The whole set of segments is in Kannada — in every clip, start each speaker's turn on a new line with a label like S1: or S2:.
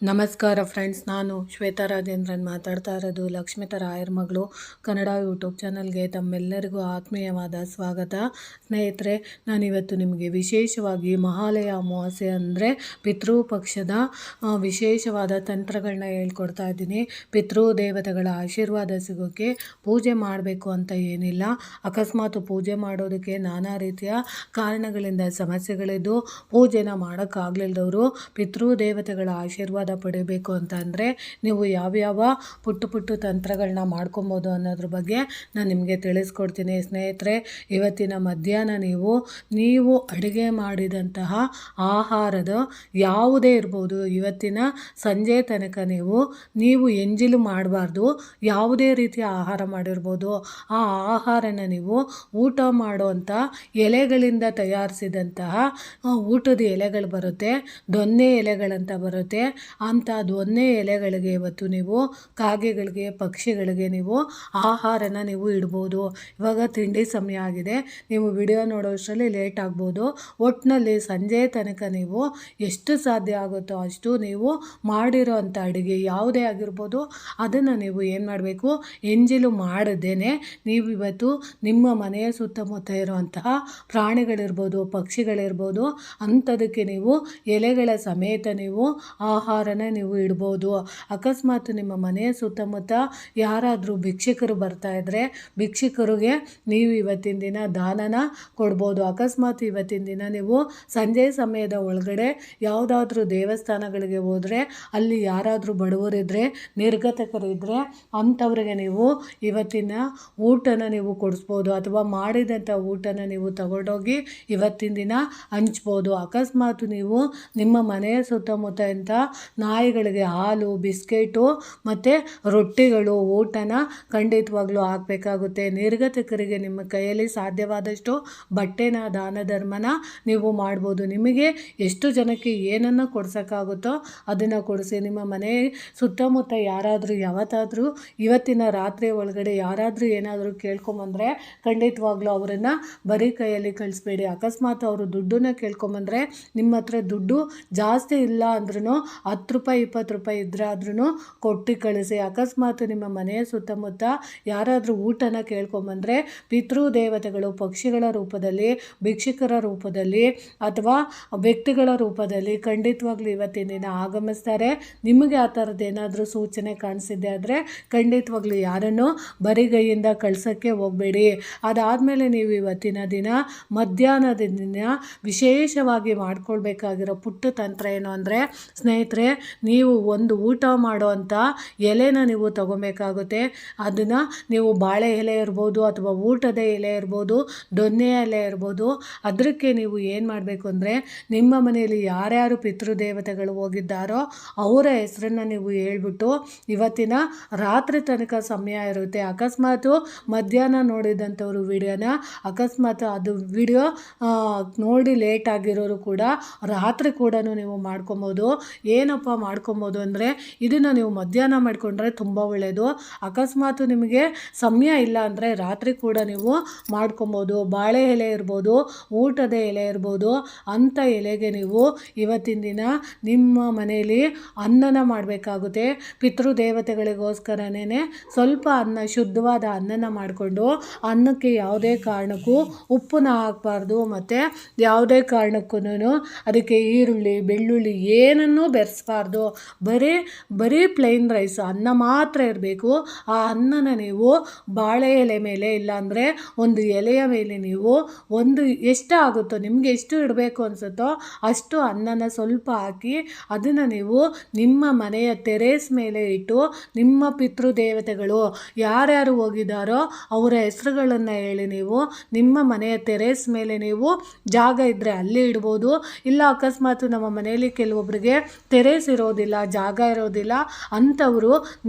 S1: ನಮಸ್ಕಾರ ಫ್ರೆಂಡ್ಸ್, ನಾನು ಶ್ವೇತಾ ರಾಜೇಂದ್ರನ್ ಮಾತಾಡ್ತಾ ಇರೋದು ಲಕ್ಷ್ಮಿತ ರಾಯರ ಮಗಳು ಕನ್ನಡ ಯೂಟ್ಯೂಬ್ ಚಾನಲ್ಗೆ ತಮ್ಮೆಲ್ಲರಿಗೂ ಆತ್ಮೀಯವಾದ ಸ್ವಾಗತ. ಸ್ನೇಹಿತರೆ, ನಾನಿವತ್ತು ನಿಮಗೆ ವಿಶೇಷವಾಗಿ ಮಹಾಲಯ ಅಮಾವಾಸ್ಯೆ ಅಂದರೆ ಪಿತೃಪಕ್ಷದ ವಿಶೇಷವಾದ ತಂತ್ರಗಳನ್ನ ಹೇಳ್ಕೊಡ್ತಾ ಇದ್ದೀನಿ. ಪಿತೃದೇವತೆಗಳ ಆಶೀರ್ವಾದ ಸಿಗೋಕ್ಕೆ ಪೂಜೆ ಮಾಡಬೇಕು ಅಂತ ಏನಿಲ್ಲ. ಅಕಸ್ಮಾತ್ ಪೂಜೆ ಮಾಡೋದಕ್ಕೆ ನಾನಾ ರೀತಿಯ ಕಾರಣಗಳಿಂದ ಸಮಸ್ಯೆಗಳಿದ್ದು ಪೂಜೆನ ಮಾಡೋಕ್ಕಾಗಲಿಲ್ಲದವರು ಪಿತೃದೇವತೆಗಳ ಆಶೀರ್ವಾದ ಪಡಿಬೇಕು ಅಂತ ಅಂದರೆ ನೀವು ಯಾವ್ಯಾವ ಪುಟ್ಟ ತಂತ್ರಗಳನ್ನ ಮಾಡ್ಕೊಬೋದು ಅನ್ನೋದ್ರ ಬಗ್ಗೆ ನಾನು ನಿಮಗೆ ತಿಳಿಸ್ಕೊಡ್ತೀನಿ. ಸ್ನೇಹಿತರೆ, ಇವತ್ತಿನ ಮಧ್ಯಾಹ್ನ ನೀವು ಅಡುಗೆ ಮಾಡಿದಂತಹ ಆಹಾರದ ಯಾವುದೇ ಇರ್ಬೋದು, ಇವತ್ತಿನ ಸಂಜೆ ತನಕ ನೀವು ಎಂಜಿಲು ಮಾಡಬಾರ್ದು. ಯಾವುದೇ ರೀತಿಯ ಆಹಾರ ಮಾಡಿರ್ಬೋದು, ಆ ಆಹಾರನ ನೀವು ಊಟ ಮಾಡುವಂಥ ಎಲೆಗಳಿಂದ ತಯಾರಿಸಿದಂತಹ ಊಟದ ಎಲೆಗಳು ಬರುತ್ತೆ, ದೊನ್ನೆ ಎಲೆಗಳಂತ ಬರುತ್ತೆ. ಅಂಥ ದೊನ್ನೆ ಎಲೆಗಳಿಗೆ ಇವತ್ತು ನೀವು ಕಾಗೆಗಳಿಗೆ, ಪಕ್ಷಿಗಳಿಗೆ ನೀವು ಆಹಾರನ ನೀವು ಇಡ್ಬೋದು. ಇವಾಗ ತಿಂಡಿ ಸಮಯ ಆಗಿದೆ, ನೀವು ವಿಡಿಯೋ ನೋಡೋಷ್ಟರಲ್ಲಿ ಲೇಟ್ ಆಗ್ಬೋದು. ಒಟ್ಟಿನಲ್ಲಿ ಸಂಜೆ ತನಕ ನೀವು ಎಷ್ಟು ಸಾಧ್ಯ ಆಗುತ್ತೋ ಅಷ್ಟು ನೀವು ಮಾಡಿರೋ ಅಂಥ ಅಡುಗೆ ಯಾವುದೇ ಆಗಿರ್ಬೋದು ಅದನ್ನು ನೀವು ಏನು ಮಾಡಬೇಕು, ಎಂಜಿಲು ಮಾಡದೇನೆ ನೀವು ಇವತ್ತು ನಿಮ್ಮ ಮನೆಯ ಸುತ್ತಮುತ್ತ ಇರುವಂತಹ ಪ್ರಾಣಿಗಳಿರ್ಬೋದು, ಪಕ್ಷಿಗಳಿರ್ಬೋದು, ಅಂಥದಕ್ಕೆ ನೀವು ಎಲೆಗಳ ಸಮೇತ ನೀವು ಆಹಾರನ ನೀವು ಇಡ್ಬೋದು. ಅಕಸ್ಮಾತ್ ನಿಮ್ಮ ಮನೆಯ ಸುತ್ತಮುತ್ತ ಯಾರಾದರೂ ಭಿಕ್ಷುಕರು ಬರ್ತಾ ಇದ್ದರೆ ಭಿಕ್ಷುಕರಿಗೆ ನೀವು ಇವತ್ತಿನ ದಿನ ದಾನನ ಕೊಡ್ಬೋದು. ಅಕಸ್ಮಾತ್ ಇವತ್ತಿನ ದಿನ ನೀವು ಸಂಜೆ ಸಮಯದ ಒಳಗಡೆ ಯಾವುದಾದ್ರೂ ದೇವಸ್ಥಾನಗಳಿಗೆ ಹೋದರೆ ಅಲ್ಲಿ ಯಾರಾದರೂ ಬಡವರಿದ್ದರೆ, ನಿರ್ಗತಕರಿದ್ದರೆ ಅಂಥವ್ರಿಗೆ ನೀವು ಇವತ್ತಿನ ಊಟನ ನೀವು ಕೊಡಿಸ್ಬೋದು, ಅಥವಾ ಮಾಡಿದಂಥ ಊಟನ ನೀವು ತಗೊಂಡೋಗಿ ಇವತ್ತಿನ ದಿನ ಹಂಚ್ಬೋದು. ಅಕಸ್ಮಾತ್ ನೀವು ನಿಮ್ಮ ಮನೆಯ ಸುತ್ತಮುತ್ತ ಇಂಥ ನಾಯಿಗಳಿಗೆ ಹಾಲು, ಬಿಸ್ಕೆಟು ಮತ್ತು ರೊಟ್ಟಿಗಳು ಊಟನ ಖಂಡಿತವಾಗ್ಲೂ ಹಾಕಬೇಕಾಗುತ್ತೆ. ನಿರ್ಗತಿಕರಿಗೆ ನಿಮ್ಮ ಕೈಯಲ್ಲಿ ಸಾಧ್ಯವಾದಷ್ಟು ಬಟ್ಟೆನ, ದಾನ ಧರ್ಮನ ನೀವು ಮಾಡ್ಬೋದು. ನಿಮಗೆ ಎಷ್ಟು ಜನಕ್ಕೆ ಏನನ್ನು ಕೊಡ್ಸೋಕ್ಕಾಗುತ್ತೋ ಅದನ್ನು ಕೊಡಿಸಿ. ನಿಮ್ಮ ಮನೆ ಸುತ್ತಮುತ್ತ ಯಾರಾದರೂ ಯಾವತ್ತಾದರೂ ಇವತ್ತಿನ ರಾತ್ರಿ ಒಳಗಡೆ ಯಾರಾದರೂ ಏನಾದರೂ ಕೇಳ್ಕೊಂಬಂದರೆ ಖಂಡಿತವಾಗ್ಲೂ ಅವರನ್ನು ಬರೀ ಕೈಯಲ್ಲಿ ಕಳಿಸ್ಬೇಡಿ. ಅಕಸ್ಮಾತ್ ಅವರು ದುಡ್ಡನ್ನ ಕೇಳ್ಕೊಂಬಂದರೆ ನಿಮ್ಮ ಹತ್ರ ದುಡ್ಡು ಜಾಸ್ತಿ ಇಲ್ಲ ಅಂದ್ರೂ 10 ರೂಪಾಯಿ 20 ರೂಪಾಯಿ ಇದ್ರೆ ಆದ್ರೂ ಕೊಟ್ಟು ಕಳಿಸಿ. ಅಕಸ್ಮಾತ್ ನಿಮ್ಮ ಮನೆಯ ಸುತ್ತಮುತ್ತ ಯಾರಾದರೂ ಊಟನ ಕೇಳ್ಕೊಂಬಂದರೆ ಪಿತೃದೇವತೆಗಳು ಪಕ್ಷಿಗಳ ರೂಪದಲ್ಲಿ, ಭಿಕ್ಷುಕರ ರೂಪದಲ್ಲಿ ಅಥವಾ ವ್ಯಕ್ತಿಗಳ ರೂಪದಲ್ಲಿ ಖಂಡಿತವಾಗ್ಲೂ ಇವತ್ತಿನ ದಿನ ಆಗಮಿಸ್ತಾರೆ. ನಿಮಗೆ ಆ ಥರದ್ದು ಏನಾದರೂ ಸೂಚನೆ ಕಾಣಿಸಿದ್ದೆ ಆದರೆ ಖಂಡಿತವಾಗ್ಲೂ ಯಾರನ್ನು ಬರಿಗೈಯಿಂದ ಕಳ್ಸೋಕ್ಕೆ ಹೋಗಬೇಡಿ. ಅದಾದಮೇಲೆ ನೀವು ಇವತ್ತಿನ ದಿನ ಮಧ್ಯಾಹ್ನದ ದಿನ ವಿಶೇಷವಾಗಿ ಮಾಡ್ಕೊಳ್ಬೇಕಾಗಿರೋ ಪುಟ್ಟ ತಂತ್ರ ಏನು ಅಂದರೆ, ಸ್ನೇಹಿತರೆ, ನೀವು ಒಂದು ಊಟ ಮಾಡುವಂಥ ಎಲೆನ ನೀವು ತಗೊಬೇಕಾಗುತ್ತೆ. ಅದನ್ನು ನೀವು ಬಾಳೆ ಎಲೆ ಇರ್ಬೋದು, ಅಥವಾ ಊಟದ ಎಲೆ ಇರ್ಬೋದು, ದೊನ್ನೆ ಎಲೆ ಇರ್ಬೋದು. ಅದಕ್ಕೆ ನೀವು ಏನು ಮಾಡಬೇಕು ಅಂದರೆ, ನಿಮ್ಮ ಮನೆಯಲ್ಲಿ ಯಾರ್ಯಾರು ಪಿತೃದೇವತೆಗಳು ಹೋಗಿದ್ದಾರೋ ಅವರ ಹೆಸರನ್ನು ನೀವು ಹೇಳ್ಬಿಟ್ಟು ಇವತ್ತಿನ ರಾತ್ರಿ ತನಕ ಸಮಯ ಇರುತ್ತೆ. ಅಕಸ್ಮಾತು ಮಧ್ಯಾಹ್ನ ನೋಡಿದಂಥವ್ರು ವಿಡಿಯೋನ ಅಕಸ್ಮಾತ್ ಅದು ವಿಡಿಯೋ ನೋಡಿ ಲೇಟ್ ಆಗಿರೋರು ಕೂಡ ರಾತ್ರಿ ಕೂಡ ನೀವು ಮಾಡ್ಕೊಬೋದು. ಏನಪ್ಪ ಮಾಡ್ಕೊಬೋದು ಅಂದರೆ, ಇದನ್ನು ನೀವು ಮಧ್ಯಾಹ್ನ ಮಾಡಿಕೊಂಡ್ರೆ ತುಂಬ ಒಳ್ಳೆಯದು. ಅಕಸ್ಮಾತ್ ನಿಮಗೆ ಸಮಯ ಇಲ್ಲ ಅಂದರೆ ರಾತ್ರಿ ಕೂಡ ನೀವು ಮಾಡ್ಕೊಬೋದು. ಬಾಳೆ ಎಲೆ ಇರ್ಬೋದು, ಊಟದ ಎಲೆ ಇರ್ಬೋದು, ಅಂಥ ಎಲೆಗೆ ನೀವು ಇವತ್ತಿನ ದಿನ ನಿಮ್ಮ ಮನೆಯಲ್ಲಿ ಅನ್ನನ ಮಾಡಬೇಕಾಗುತ್ತೆ. ಪಿತೃದೇವತೆಗಳಿಗೋಸ್ಕರನೇ ಸ್ವಲ್ಪ ಅನ್ನ, ಶುದ್ಧವಾದ ಅನ್ನನ ಮಾಡಿಕೊಂಡು, ಅನ್ನಕ್ಕೆ ಯಾವುದೇ ಕಾರಣಕ್ಕೂ ಉಪ್ಪನ್ನ ಹಾಕಬಾರ್ದು, ಮತ್ತು ಯಾವುದೇ ಕಾರಣಕ್ಕೂ ಅದಕ್ಕೆ ಈರುಳ್ಳಿ, ಬೆಳ್ಳುಳ್ಳಿ ಏನನ್ನೂ ಬೆರೆಸಬಾರ್ದು. ಬರೀ ಪ್ಲೈನ್ ರೈಸ್, ಅನ್ನ ಮಾತ್ರ ಇರಬೇಕು. ಆ ಅನ್ನನ ನೀವು ಬಾಳೆ ಎಲೆ ಮೇಲೆ, ಇಲ್ಲಾಂದರೆ ಒಂದು ಎಲೆಯ ಮೇಲೆ ನೀವು ಎಷ್ಟು ಆಗುತ್ತೋ, ನಿಮಗೆ ಎಷ್ಟು ಇಡಬೇಕು ಅನಿಸುತ್ತೋ ಅಷ್ಟು ಅನ್ನನ ಸ್ವಲ್ಪ ಹಾಕಿ ಅದನ್ನು ನೀವು ನಿಮ್ಮ ಮನೆಯ ಟೆರೇಸ್ ಮೇಲೆ ಇಟ್ಟು, ನಿಮ್ಮ ಪಿತೃದೇವತೆಗಳು ಯಾರ್ಯಾರು ಹೋಗಿದ್ದಾರೋ ಅವರ ಹೆಸರುಗಳನ್ನು ಹೇಳಿ ನೀವು ನಿಮ್ಮ ಮನೆಯ ಟೆರೇಸ್ ಮೇಲೆ ನೀವು ಜಾಗ ಇದ್ದರೆ ಅಲ್ಲಿ ಇಡ್ಬೋದು. ಇಲ್ಲ ಅಕಸ್ಮಾತ್ ನಮ್ಮ ಮನೆಯಲ್ಲಿ ಕೆಲವೊಬ್ಬರಿಗೆ ಟೆರೇಸ್ ಪ್ಲೇಸ್ ಇರೋದಿಲ್ಲ, ಜಾಗ ಇರೋದಿಲ್ಲ ಅಂಥವರು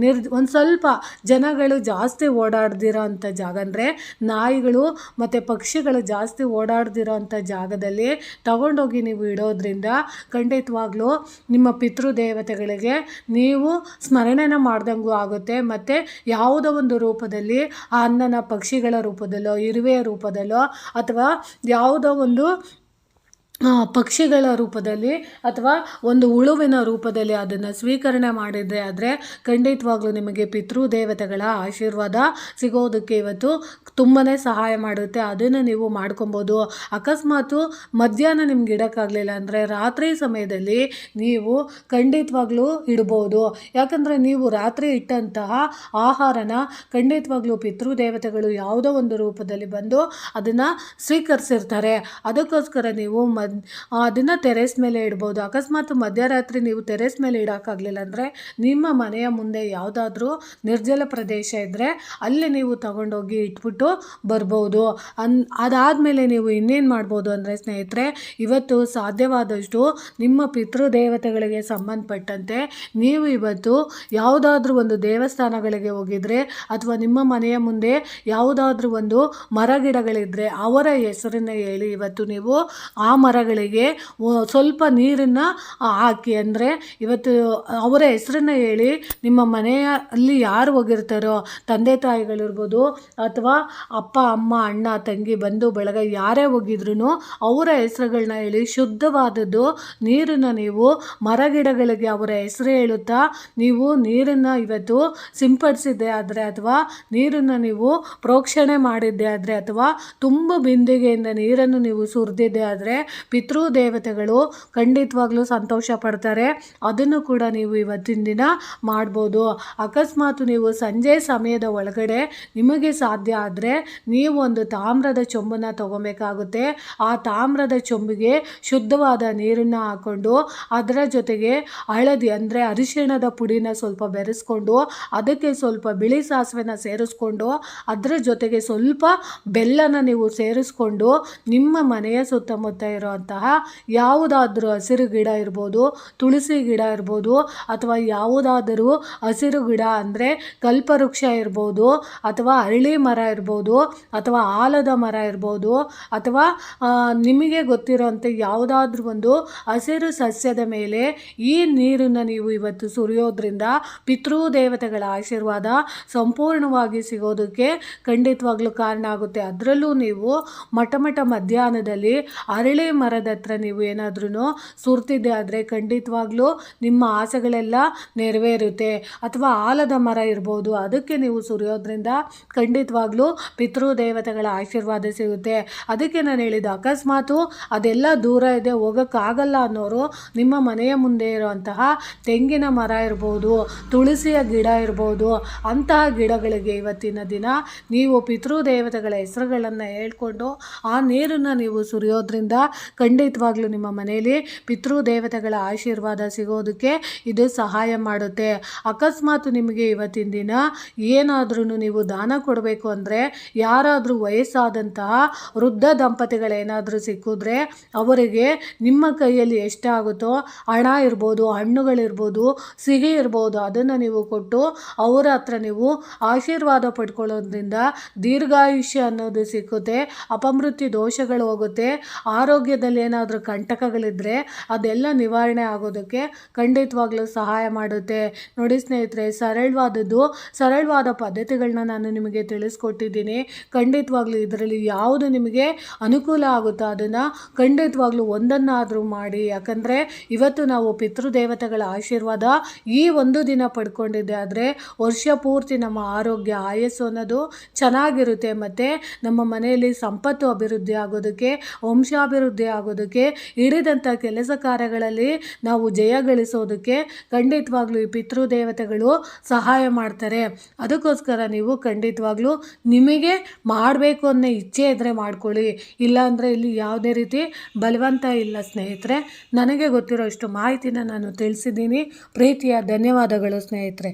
S1: ಒಂದು ಸ್ವಲ್ಪ ಜನಗಳು ಜಾಸ್ತಿ ಓಡಾಡ್ದಿರೋ ಅಂಥ ಜಾಗ ಅಂದರೆ ನಾಯಿಗಳು ಮತ್ತು ಪಕ್ಷಿಗಳು ಜಾಸ್ತಿ ಓಡಾಡ್ದಿರೋ ಅಂಥ ಜಾಗದಲ್ಲಿ ತಗೊಂಡೋಗಿ ನೀವು ಇಡೋದ್ರಿಂದ ಖಂಡಿತವಾಗ್ಲೂ ನಿಮ್ಮ ಪಿತೃದೇವತೆಗಳಿಗೆ ನೀವು ಸ್ಮರಣೆನ ಮಾಡ್ದಂಗೂ ಆಗುತ್ತೆ. ಮತ್ತು ಯಾವುದೋ ಒಂದು ರೂಪದಲ್ಲಿ ಆ ಅನ್ನನ ಪಕ್ಷಿಗಳ ರೂಪದಲ್ಲೋ, ಇರುವೆಯ ರೂಪದಲ್ಲೋ, ಅಥವಾ ಯಾವುದೋ ಒಂದು ಪಕ್ಷಿಗಳ ರೂಪದಲ್ಲಿ ಅಥವಾ ಒಂದು ಹುಳುವಿನ ರೂಪದಲ್ಲಿ ಅದನ್ನು ಸ್ವೀಕರಣೆ ಮಾಡಿದರೆ ಆದರೆ ಖಂಡಿತವಾಗ್ಲೂ ನಿಮಗೆ ಪಿತೃದೇವತೆಗಳ ಆಶೀರ್ವಾದ ಸಿಗೋದಕ್ಕೆ ಇವತ್ತು ತುಂಬಾ ಸಹಾಯ ಮಾಡುತ್ತೆ. ಅದನ್ನು ನೀವು ಮಾಡ್ಕೊಬೋದು. ಅಕಸ್ಮಾತು ಮಧ್ಯಾಹ್ನ ನಿಮ್ಗೆ ಇಡೋಕ್ಕಾಗಲಿಲ್ಲ ಅಂದರೆ ರಾತ್ರಿ ಸಮಯದಲ್ಲಿ ನೀವು ಖಂಡಿತವಾಗ್ಲೂ ಇಡ್ಬೋದು. ಯಾಕಂದರೆ ನೀವು ರಾತ್ರಿ ಇಟ್ಟಂತಹ ಆಹಾರನ ಖಂಡಿತವಾಗ್ಲೂ ಪಿತೃದೇವತೆಗಳು ಯಾವುದೋ ಒಂದು ರೂಪದಲ್ಲಿ ಬಂದು ಅದನ್ನು ಸ್ವೀಕರಿಸಿರ್ತಾರೆ. ಅದಕ್ಕೋಸ್ಕರ ನೀವು ಅದನ್ನು ಟೆರೆಸ್ ಮೇಲೆ ಇಡ್ಬೋದು. ಅಕಸ್ಮಾತ್ ಮಧ್ಯರಾತ್ರಿ ನೀವು ಟೆರೆಸ್ ಮೇಲೆ ಇಡೋಕ್ಕಾಗಲಿಲ್ಲ ಅಂದರೆ ನಿಮ್ಮ ಮನೆಯ ಮುಂದೆ ಯಾವುದಾದ್ರೂ ನಿರ್ಜಲ ಪ್ರದೇಶ ಇದ್ದರೆ ಅಲ್ಲಿ ನೀವು ತಗೊಂಡೋಗಿ ಇಟ್ಬಿಟ್ಟು ಬರ್ಬೋದು. ಅದಾದಮೇಲೆ ನೀವು ಇನ್ನೇನು ಮಾಡ್ಬೋದು ಅಂದರೆ ಸ್ನೇಹಿತರೆ, ಇವತ್ತು ಸಾಧ್ಯವಾದಷ್ಟು ನಿಮ್ಮ ಪಿತೃದೇವತೆಗಳಿಗೆ ಸಂಬಂಧಪಟ್ಟಂತೆ ನೀವು ಇವತ್ತು ಯಾವುದಾದ್ರೂ ಒಂದು ದೇವಸ್ಥಾನಗಳಿಗೆ ಹೋಗಿದರೆ ಅಥವಾ ನಿಮ್ಮ ಮನೆಯ ಮುಂದೆ ಯಾವುದಾದ್ರೂ ಒಂದು ಮರಗಿಡಗಳಿದ್ದರೆ ಅವರ ಹೆಸರನ್ನು ಹೇಳಿ ಇವತ್ತು ನೀವು ಆ ಮರಗಳಿಗೆ ಸ್ವಲ್ಪ ನೀರನ್ನು ಹಾಕಿ. ಅಂದರೆ ಇವತ್ತು ಅವರ ಹೆಸರನ್ನು ಹೇಳಿ ನಿಮ್ಮ ಮನೆಯಲ್ಲಿ ಯಾರು ಹೋಗಿರ್ತಾರೋ, ತಂದೆ ತಾಯಿಗಳಿರ್ಬೋದು ಅಥವಾ ಅಪ್ಪ ಅಮ್ಮ ಅಣ್ಣ ತಂಗಿ ಬಂಧು ಬಳಗ ಯಾರೇ ಹೋಗಿದ್ರು ಅವರ ಹೆಸರುಗಳನ್ನ ಹೇಳಿ ಶುದ್ಧವಾದದ್ದು ನೀರನ್ನು ನೀವು ಮರಗಿಡಗಳಿಗೆ ಅವರ ಹೆಸರು ಹೇಳುತ್ತಾ ನೀವು ನೀರನ್ನು ಇವತ್ತು ಸಿಂಪಡಿಸಿದ್ದೆ ಆದರೆ ಅಥವಾ ನೀರನ್ನು ನೀವು ಪ್ರೋಕ್ಷಣೆ ಮಾಡಿದ್ದೆ ಆದರೆ ಅಥವಾ ತುಂಬ ಬಿಂದಿಗೆಯಿಂದ ನೀರನ್ನು ನೀವು ಸುರಿದಿದ್ದೆ ಆದರೆ ಪಿತೃದೇವತೆಗಳು ಖಂಡಿತವಾಗ್ಲೂ ಸಂತೋಷ ಪಡ್ತಾರೆ. ಅದನ್ನು ಕೂಡ ನೀವು ಇವತ್ತಿನ ದಿನ ಮಾಡ್ಬೋದು. ಅಕಸ್ಮಾತ್ ನೀವು ಸಂಜೆ ಸಮಯದ ಒಳಗಡೆ ನಿಮಗೆ ಸಾಧ್ಯ ಆದರೆ ನೀವು ಒಂದು ತಾಮ್ರದ ಚೊಂಬನ್ನು ತಗೊಬೇಕಾಗುತ್ತೆ. ಆ ತಾಮ್ರದ ಚೊಂಬಿಗೆ ಶುದ್ಧವಾದ ನೀರನ್ನು ಹಾಕ್ಕೊಂಡು ಅದರ ಜೊತೆಗೆ ಹಳದಿ ಅಂದರೆ ಅರಿಶಿಣದ ಪುಡಿನ ಸ್ವಲ್ಪ ಬೆರೆಸ್ಕೊಂಡು ಅದಕ್ಕೆ ಸ್ವಲ್ಪ ಬಿಳಿ ಸಾಸಿವೆನ ಸೇರಿಸ್ಕೊಂಡು ಅದರ ಜೊತೆಗೆ ಸ್ವಲ್ಪ ಬೆಲ್ಲನ ನೀವು ಸೇರಿಸ್ಕೊಂಡು ನಿಮ್ಮ ಮನೆಯ ಸುತ್ತಮುತ್ತ ಇರುವಂತಹ ಯಾವುದಾದ್ರೂ ಹಸಿರು ಗಿಡ ಇರ್ಬೋದು, ತುಳಸಿ ಗಿಡ ಇರ್ಬೋದು ಅಥವಾ ಯಾವುದಾದರೂ ಹಸಿರು ಗಿಡ ಅಂದರೆ ಕಲ್ಪವೃಕ್ಷ ಇರ್ಬೋದು ಅಥವಾ ಅರಳಿ ಮರ ಇರ್ಬೋದು ಅಥವಾ ಆಲದ ಮರ ಇರ್ಬೋದು ಅಥವಾ ನಿಮಗೆ ಗೊತ್ತಿರೋಂಥ ಯಾವುದಾದ್ರೂ ಒಂದು ಹಸಿರು ಸಸ್ಯದ ಮೇಲೆ ಈ ನೀರನ್ನು ನೀವು ಇವತ್ತು ಸುರಿಯೋದ್ರಿಂದ ಪಿತೃದೇವತೆಗಳ ಆಶೀರ್ವಾದ ಸಂಪೂರ್ಣವಾಗಿ ಸಿಗೋದಕ್ಕೆ ಖಂಡಿತವಾಗ್ಲೂ ಕಾರಣ ಆಗುತ್ತೆ. ಅದರಲ್ಲೂ ನೀವು ಮಠ ಮಧ್ಯಾಹ್ನದಲ್ಲಿ ಅರಳಿ ಮರದ ಹತ್ರ ನೀವು ಏನಾದ್ರೂ ಸುರ್ತಿದ್ದೆ ಆದರೆ ಖಂಡಿತವಾಗ್ಲೂ ನಿಮ್ಮ ಆಸೆಗಳೆಲ್ಲ ನೆರವೇರುತ್ತೆ. ಅಥವಾ ಆಲದ ಮರ ಇರ್ಬೋದು, ಅದಕ್ಕೆ ನೀವು ಸುರಿಯೋದ್ರಿಂದ ಖಂಡಿತವಾಗ್ಲೂ ಪಿತೃದೇವತೆಗಳ ಆಶೀರ್ವಾದ ಸಿಗುತ್ತೆ. ಅದಕ್ಕೆ ನಾನು ಹೇಳಿದ್ದು, ಅಕಸ್ಮಾತು ಅದೆಲ್ಲ ದೂರ ಇದೆ ಹೋಗೋಕ್ಕಾಗಲ್ಲ ಅನ್ನೋರು ನಿಮ್ಮ ಮನೆಯ ಮುಂದೆ ಇರುವಂತಹ ತೆಂಗಿನ ಮರ ಇರ್ಬೋದು, ತುಳಸಿಯ ಗಿಡ ಇರ್ಬೋದು, ಅಂತಹ ಗಿಡಗಳಿಗೆ ಇವತ್ತಿನ ದಿನ ನೀವು ಪಿತೃದೇವತೆಗಳ ಹೆಸರುಗಳನ್ನು ಹೇಳ್ಕೊಂಡು ಆ ನೀರನ್ನು ನೀವು ಸುರಿಯೋದ್ರಿಂದ ಖಂಡಿತವಾಗ್ಲೂ ನಿಮ್ಮ ಮನೆಯಲ್ಲಿ ಪಿತೃದೇವತೆಗಳ ಆಶೀರ್ವಾದ ಸಿಗೋದಕ್ಕೆ ಇದು ಸಹಾಯ ಮಾಡುತ್ತೆ. ಅಕಸ್ಮಾತ್ ನಿಮಗೆ ಇವತ್ತಿನ ದಿನ ಏನಾದ್ರೂ ನೀವು ದಾನ ಕೊಡಬೇಕು ಅಂದರೆ ಯಾರಾದರೂ ವಯಸ್ಸಾದಂತಹ ವೃದ್ಧ ದಂಪತಿಗಳೇನಾದರೂ ಸಿಕ್ಕಿದ್ರೆ ಅವರಿಗೆ ನಿಮ್ಮ ಕೈಯಲ್ಲಿ ಎಷ್ಟಾಗುತ್ತೋ ಹಣ ಇರ್ಬೋದು, ಹಣ್ಣುಗಳಿರ್ಬೋದು, ಸಿಹಿ ಇರ್ಬೋದು, ಅದನ್ನು ನೀವು ಕೊಟ್ಟು ಅವರ ಹತ್ರ ನೀವು ಆಶೀರ್ವಾದ ಪಡ್ಕೊಳ್ಳೋದ್ರಿಂದ ದೀರ್ಘಾಯುಷ್ಯ ಅನ್ನೋದು ಸಿಕ್ಕುತ್ತೆ, ಅಪಮೃತ್ಯು ದೋಷಗಳು ಹೋಗುತ್ತೆ, ಆರೋಗ್ಯದಲ್ಲಿ ಏನಾದರೂ ಕಂಟಕಗಳಿದ್ದರೆ ಅದೆಲ್ಲ ನಿವಾರಣೆ ಆಗೋದಕ್ಕೆ ಖಂಡಿತವಾಗ್ಲೂ ಸಹಾಯ ಮಾಡುತ್ತೆ. ನೋಡಿ ಸ್ನೇಹಿತರೆ, ಸರಳವಾದ ಪದ್ಧತಿಗಳನ್ನ ನಾನು ನಿಮಗೆ ತಿಳಿಸ್ಕೊಟ್ಟಿದ್ದೀನಿ. ಖಂಡಿತವಾಗ್ಲೂ ಇದರಲ್ಲಿ ಯಾವುದು ನಿಮಗೆ ಅನುಕೂಲ ಆಗುತ್ತೋ ಅದನ್ನು ಖಂಡಿತವಾಗ್ಲೂ ಒಂದನ್ನಾದರೂ ಮಾಡಿ. ಯಾಕಂದರೆ ಇವತ್ತು ನಾವು ಪಿತೃದೇವತೆಗಳ ಆಶೀರ್ವಾದ ಈ ಒಂದು ದಿನ ಪಡ್ಕೊಂಡಿದ್ದೆ ಆದರೆ ವರ್ಷ ಪೂರ್ತಿ ನಮ್ಮ ಆರೋಗ್ಯ ಆಯಸ್ಸು ಅನ್ನೋದು ಚೆನ್ನಾಗಿರುತ್ತೆ. ಮತ್ತು ನಮ್ಮ ಮನೆಯಲ್ಲಿ ಸಂಪತ್ತು ಅಭಿವೃದ್ಧಿ ಆಗೋದಕ್ಕೆ, ವಂಶಾಭಿವೃದ್ಧಿ ಆಗೋದಕ್ಕೆ, ಹಿಡಿದಂಥ ಕೆಲಸ ಕಾರ್ಯಗಳಲ್ಲಿ ನಾವು ಜಯ ಗಳಿಸೋದಕ್ಕೆ ಖಂಡಿತವಾಗ್ಲೂ ಈ ಪಿತೃದೇವತೆಗಳು ಸಹಾಯ ಮಾಡ್ತಾರೆ. ಅದಕ್ಕೋಸ್ಕರ ನೀವು ಖಂಡಿತವಾಗ್ಲೂ ನಿಮಗೆ ಮಾಡಬೇಕು ಅನ್ನೋ ಇಚ್ಛೆ ಇದ್ದರೆ ಮಾಡ್ಕೊಳ್ಳಿ. ಇಲ್ಲಾಂದರೆ ಇಲ್ಲಿ ಯಾವುದೇ ರೀತಿ ಬಲವಂತ ಇಲ್ಲ ಸ್ನೇಹಿತರೆ. ನನಗೆ ಗೊತ್ತಿರೋ ಅಷ್ಟು ಮಾಹಿತಿನ ನಾನು ತಿಳಿಸಿದ್ದೀನಿ. ಪ್ರೀತಿಯ ಧನ್ಯವಾದಗಳು ಸ್ನೇಹಿತರೆ.